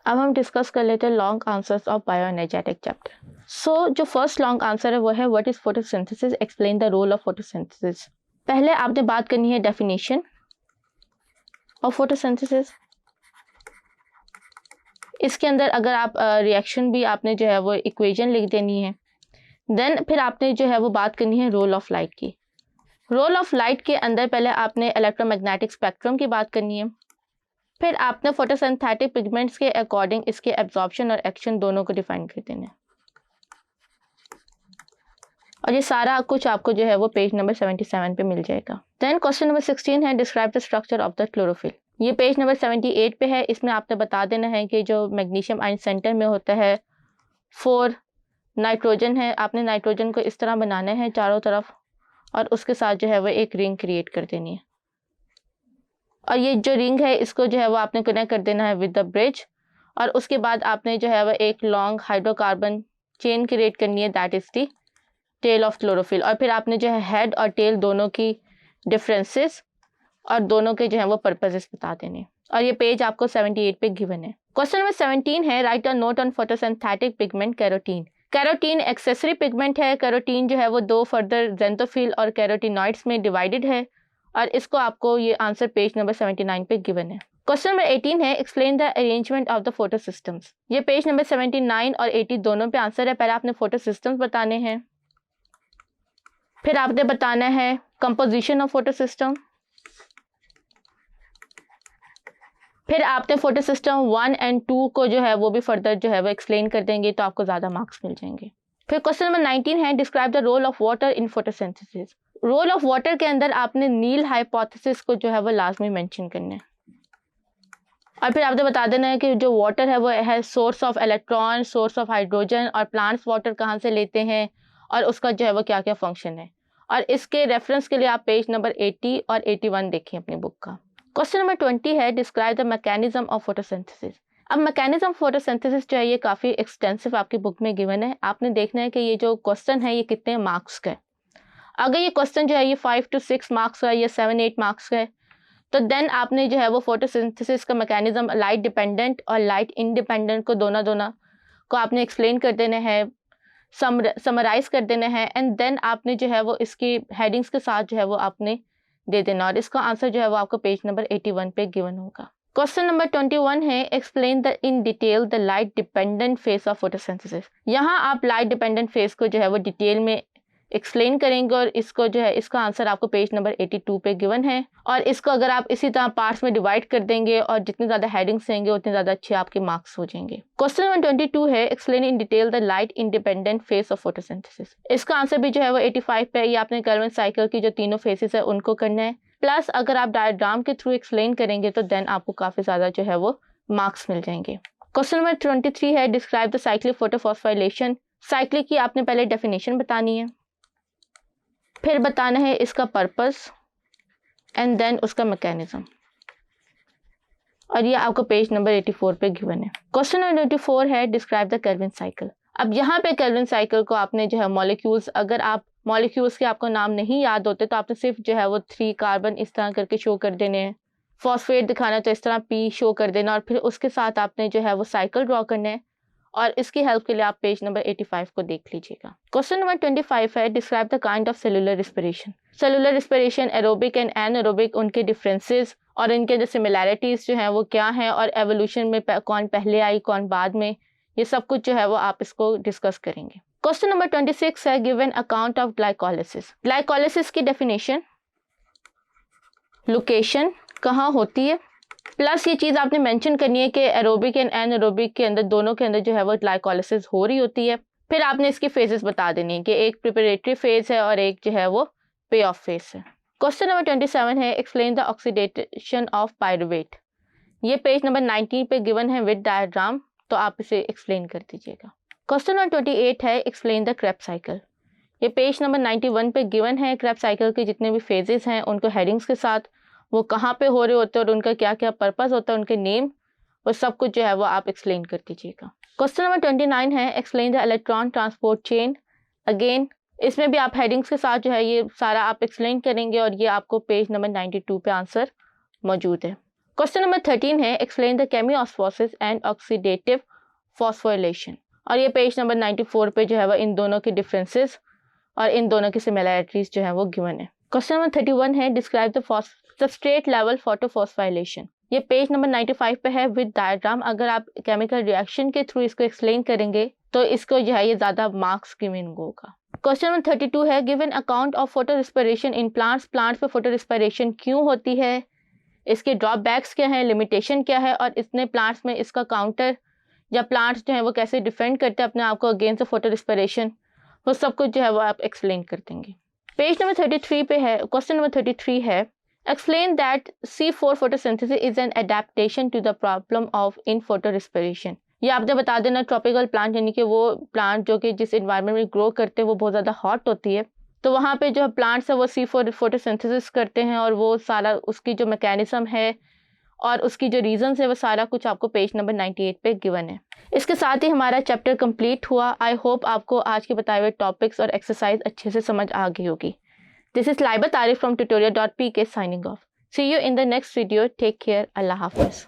अब हम डिस्कस कर लेते हैं long answers of bioenergetic chapter. So जो फर्स्ट लॉन्ग आंसर है वो है what is photosynthesis, explain the role of photosynthesis. पहले आपने बात करनी है डेफिनेशन ऑफ फोटोसिंथेसिस। इसके अंदर अगर आप रिएक्शन भी आपने जो है वो इक्वेशन लिख देनी है। देन फिर आपने जो है वो बात करनी है रोल ऑफ लाइट की। रोल ऑफ लाइट के अंदर पहले आपने इलेक्ट्रोमैग्नेटिक स्पेक्ट्रम की बात करनी है। फिर आपने फोटोसिंथेटिक पिगमेंट्स के अकॉर्डिंग इसके एब्जॉर्प्शन और एक्शन दोनों को डिफाइन कर देना है। और ये सारा कुछ आपको जो है वो पेज नंबर 77 पे मिल जाएगा। देन क्वेश्चन नंबर 16 है describe the structure of the chlorophyll. ये पेज नंबर 78 पे है। इसमें आपने बता देना है कि जो मैग्नीशियम आयन सेंटर में होता है 4 नाइट्रोजन है। आपने नाइट्रोजन को इस तरह बनाना है चारों तरफ और उसके साथ जो है वो एक रिंग क्रिएट कर देनी है। और ये जो रिंग है इसको जो है वो आपने कनेक्ट कर देना है विद द ब्रिज। और उसके बाद आपने जो है वो एक लॉन्ग हाइड्रोकार्बन चेन क्रिएट करनी है, that is the tail of chlorophyll. और फिर आपने जो है हेड और टेल दोनों की डिफरेंसेस और दोनों के जो है वो पर्पसेस बता देने। और ये पेज आपको 78 पे गिवन है। क्वेश्चन नंबर 17 है right a note on photosynthetic pigment carotene. Carotene accessory pigment है। कैरोटीन जो है वो 2 फर्दर ज़ेंथोफिल और कैरोटीनॉइड्स में डिवाइडेड है। और इसको आपको ये आंसर पेज नंबर 79 पे गिवन है। क्वेश्चन नंबर 18 है explain the arrangement of the photo systems. ये पेज नंबर 79 और 80 दोनों पे आंसर है। पहले आपने फोटो सिस्टम्स बताने हैं, फिर आपने बताना है कंपोजिशन ऑफ फोटो सिस्टम, फिर आपने फोटो सिस्टम 1 और 2 को जो है वो भी फर्दर जो है वो एक्सप्लेन कर देंगे तो आपको ज़्यादा मार्क्स मिल जाएंगे। फिर क्वेश्चन नंबर 19 है describe the role of water in photosynthesis. Role of water के अंदर आपने नील हाइपोथेसिस को जो है वो लाजमी मेंशन करना है। और फिर आपने बता देना है कि जो वाटर है वो है source of electron, source of hydrogen और प्लांट्स वाटर कहाँ से लेते हैं और उसका जो है वो क्या क्या फंक्शन है। और इसके रेफरेंस के लिए आप पेज नंबर 80 और 81 देखें अपनी बुक का। क्वेश्चन नंबर 20 है describe the mechanism of photosynthesis. अब मैकेनिज्म ऑफ फोटोसिंथेसिस जो है ये काफ़ी एक्सटेंसिव आपकी बुक में गिवन है। आपने देखना है कि ये जो क्वेश्चन है ये कितने मार्क्स का है। अगर ये क्वेश्चन जो है ये 5 to 6 मार्क्स का है या 7-8 मार्क्स का है तो देन आपने जो है वो फोटोसिंथेसिस का मैकेनिज्म लाइट डिपेंडेंट और लाइट इंडिपेंडेंट को दोनों को आपने एक्सप्लेन कर देना है, समराइज कर देना है। एंड देन आपने जो है वो इसकी हेडिंग्स के साथ जो है वो आपने दे देना और इसका आंसर जो है वो आपको पेज नंबर 81 पे गिवन होगा। क्वेश्चन नंबर 21 है explain the in detail the light dependent phase of photosynthesis. यहाँ आप लाइट डिपेंडेंट फेज को जो है वो डिटेल में एक्सप्लेन करेंगे और इसको जो है इसका आंसर आपको पेज नंबर 82 पे गिवन है। और इसको अगर आप इसी तरह पार्ट्स में डिवाइड कर देंगे और जितनी ज़्यादा हेडिंग्स देंगे उतने ज़्यादा अच्छे आपके मार्क्स हो जाएंगे। क्वेश्चन नंबर 22 है explain in detail the light independent phase of photosynthesis. इसका आंसर भी जो है वो 85 पे। ये आपने केल्विन साइकिल की जो तीनों फेसेस है उनको करना है। प्लस अगर आप डायग्राम के थ्रू एक्सप्लेन करेंगे तो देन आपको काफ़ी ज़्यादा जो है वो मार्क्स मिल जाएंगे। क्वेश्चन नंबर 23 है describe the cyclic photophosphorylation. Cyclic की आपने पहले डेफिनेशन बतानी है, फिर बताना है इसका पर्पस एंड देन उसका मैकेनिज्म। और ये आपको पेज नंबर 84 पे गिवन है। क्वेश्चन नंबर 24 है डिस्क्राइब द केल्विन साइकिल। अब यहाँ पे केल्विन साइकिल को आपने जो है मॉलिक्यूल्स, अगर आप मॉलिक्यूल्स के आपको नाम नहीं याद होते तो आपने सिर्फ जो है वो 3 कार्बन इस तरह करके शो कर देने हैं। फॉस्फेट दिखाना तो इस तरह P शो कर देना और फिर उसके साथ आपने जो है वो साइकिल ड्रॉ करना है। और इसकी हेल्प के लिए आप पेज नंबर 85 को देख लीजिएगा। क्वेश्चन नंबर 25 है describe the kind of cellular respiration. Cellular respiration aerobic and anaerobic, उनके डिफरेंसेस और इनके जो सिमिलैरिटीज जो हैं वो क्या हैं और एवोल्यूशन में कौन पहले आई कौन बाद में, ये सब कुछ जो है वो आप इसको डिस्कस करेंगे। क्वेश्चन नंबर 26 है give an account of glycolysis. Glycolysis की डेफिनेशन, लोकेशन कहाँ होती है, प्लस ये चीज़ आपने मेंशन करनी है कि एरोबिक एंड एनारोबिक के अंदर दोनों के अंदर जो है वो ग्लाइकोलिसिस हो रही होती है। फिर आपने इसकी फेजेस बता देनी है कि एक प्रिपरेटरी फेज है और एक जो है वो पे ऑफ फेज है। क्वेश्चन नंबर 27 है explain the oxidation of pyruvate. ये पेज नंबर 19 पे गिवन है विद डायग्राम, तो आप इसे एक्सप्लेन कर दीजिएगा। क्वेश्चन नंबर 28 है एक्सप्लेन द क्रेब्स साइकिल। ये पेज नंबर 91 पे गिवन है। क्रेब्स साइकिल के जितने भी फेजेस हैं उनको हेडिंग्स के साथ, वो कहाँ पे हो रहे होते हैं और उनका क्या क्या पर्पस होता है, उनके नेम, वो सब कुछ जो है वो आप एक्सप्लेन कर दीजिएगा। क्वेश्चन नंबर 29 है explain the electron transport chain. Again इसमें भी आप हेडिंग्स के साथ जो है ये सारा आप एक्सप्लेन करेंगे और ये आपको पेज नंबर 92 पे आंसर मौजूद है। क्वेश्चन नंबर 13 है explain the chemiosmosis and oxidative phosphorylation, और ये पेज नंबर 94 पे जो है वो इन दोनों के डिफरेंसेस और इन दोनों की सिमिलैरिटीज जो है वो गिवन है। क्वेश्चन नंबर 31 है describe the substrate level photophosphorylation, ये पेज नंबर 95 पे है विद डायग्राम। अगर आप केमिकल रिएक्शन के थ्रू इसको एक्सप्लेन करेंगे तो इसको जो है ये ज़्यादा मार्क्स गिवन होगा। क्वेश्चन नंबर 32 है give an account of photo respiration in plants, plants पे फोटो रिस्पिरेशन क्यों होती है, इसके ड्रॉबैक्स क्या है, लिमिटेशन क्या है, और इतने प्लांट्स में इसका काउंटर या प्लांट्स जो है वो कैसे डिफेंड करते हैं अपने आप को अगेंस्ट फोटो रिस्पिरेशन, वो सब कुछ जो है वो आप एक्सप्लेन कर देंगे। पेज नंबर 33 पे है क्वेश्चन नंबर 33 है explain that C4 photosynthesis is an adaptation to the problem of in photorespiration. ये आपने बता देना ट्रॉपिकल प्लांट यानी कि वो प्लांट जो कि जिस इन्वायरमेंट में ग्रो करते हैं वो बहुत ज़्यादा हॉट होती है, तो वहाँ पे जो प्लांट्स है वो C4 फोटोसिंथेसिस करते हैं और वो सारा उसकी जो मैकेनिज्म है और उसकी जो रीजंस है वो सारा कुछ आपको पेज नंबर 98 पे गिवन है। इसके साथ ही हमारा चैप्टर कंप्लीट हुआ। आई होप आपको आज के बताए हुए टॉपिक्स और एक्सरसाइज अच्छे से समझ आ गई होगी। This is Laiba Tariq from tutorial.pk signing off. See you in the next video. Take care. Allah Hafiz.